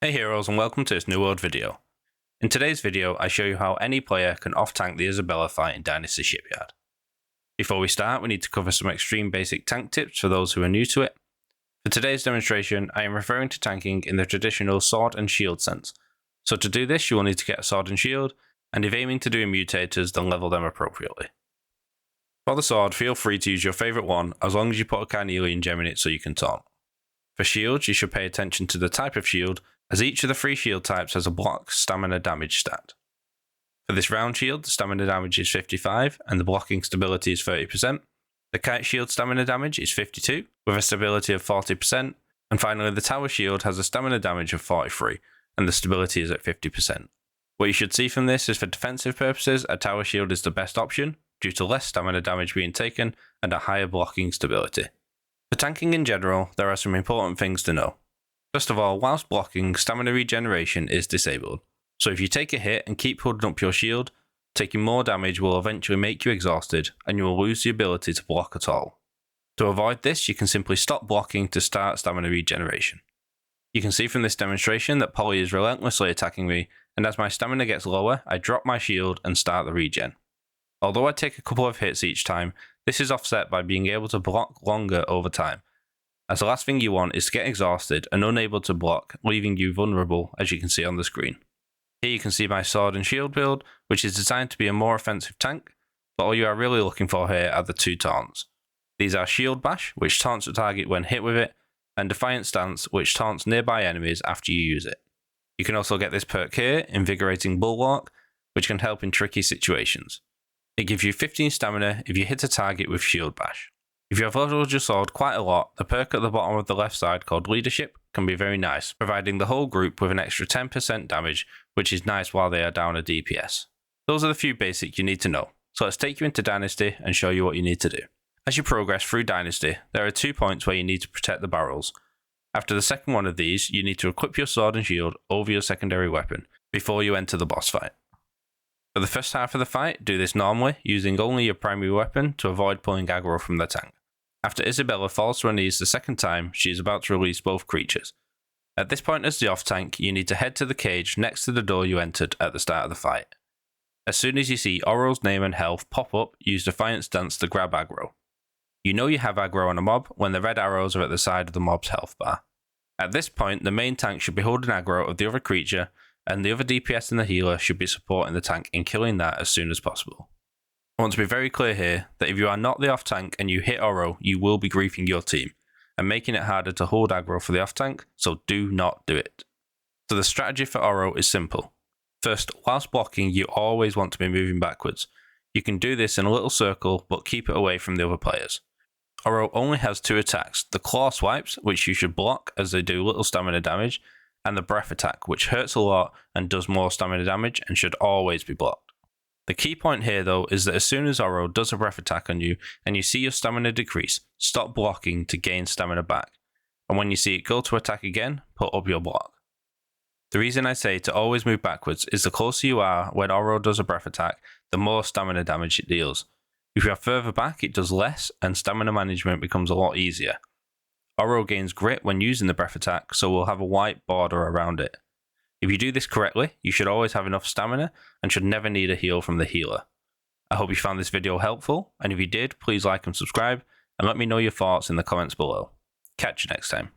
Hey heroes, and welcome to this new world video. In today's video, I show you how any player can off-tank the Isabella Fight in Dynasty Shipyard. Before we start, we need to cover some extreme basic tank tips for those who are new to it. For today's demonstration, I am referring to tanking in the traditional sword and shield sense. So to do this, you will need to get a sword and shield, and if aiming to do mutators, then level them appropriately. For the sword, feel free to use your favourite one, as long as you put a carnelian gem in it so you can taunt. For shields, you should pay attention to the type of shield, as each of the 3 shield types has a block, stamina, damage stat. For this round shield, the stamina damage is 55 and the blocking stability is 30%. The kite shield stamina damage is 52 with a stability of 40%. And finally, the tower shield has a stamina damage of 43 and the stability is at 50%. What you should see from this is for defensive purposes, a tower shield is the best option due to less stamina damage being taken and a higher blocking stability. For tanking in general, there are some important things to know. First of all, whilst blocking, stamina regeneration is disabled. So if you take a hit and keep holding up your shield, taking more damage will eventually make you exhausted and you will lose the ability to block at all. To avoid this, you can simply stop blocking to start stamina regeneration. You can see from this demonstration that Polly is relentlessly attacking me, and as my stamina gets lower, I drop my shield and start the regen. Although I take a couple of hits each time, this is offset by being able to block longer over time, as the last thing you want is to get exhausted and unable to block, leaving you vulnerable, as you can see on the screen. Here you can see my sword and shield build, which is designed to be a more offensive tank, but all you are really looking for here are the 2 taunts. These are Shield Bash, which taunts the target when hit with it, and Defiant Stance, which taunts nearby enemies after you use it. You can also get this perk here, Invigorating Bulwark, which can help in tricky situations. It gives you 15 stamina if you hit a target with Shield Bash. If you have leveled your sword quite a lot, the perk at the bottom of the left side called Leadership can be very nice, providing the whole group with an extra 10% damage, which is nice while they are down a DPS. Those are the few basics you need to know, so let's take you into Dynasty and show you what you need to do. As you progress through Dynasty, there are 2 points where you need to protect the barrels. After the second one of these, you need to equip your sword and shield over your secondary weapon before you enter the boss fight. For the first half of the fight, do this normally, using only your primary weapon to avoid pulling aggro from the tank. After Isabella falls to her knees the second time, she is about to release both creatures. At this point as the off-tank, you need to head to the cage next to the door you entered at the start of the fight. As soon as you see Oro's name and health pop up, use Defiant Stance to grab aggro. You know you have aggro on a mob when the red arrows are at the side of the mob's health bar. At this point, the main tank should be holding aggro of the other creature, and the other DPS and the healer should be supporting the tank in killing that as soon as possible. I want to be very clear here that if you are not the off-tank and you hit Oro, you will be griefing your team, and making it harder to hold aggro for the off-tank, so do not do it. So the strategy for Oro is simple. First, whilst blocking, you always want to be moving backwards. You can do this in a little circle, but keep it away from the other players. Oro only has 2 attacks, the claw swipes, which you should block as they do little stamina damage, and the breath attack, which hurts a lot and does more stamina damage and should always be blocked. The key point here though is that as soon as Oro does a breath attack on you and you see your stamina decrease, stop blocking to gain stamina back, and when you see it go to attack again, put up your block. The reason I say to always move backwards is the closer you are when Oro does a breath attack, the more stamina damage it deals. If you are further back, it does less and stamina management becomes a lot easier. Oro gains grit when using the breath attack, so we'll have a white border around it. If you do this correctly, you should always have enough stamina and should never need a heal from the healer. I hope you found this video helpful, and if you did, please like and subscribe, and let me know your thoughts in the comments below. Catch you next time.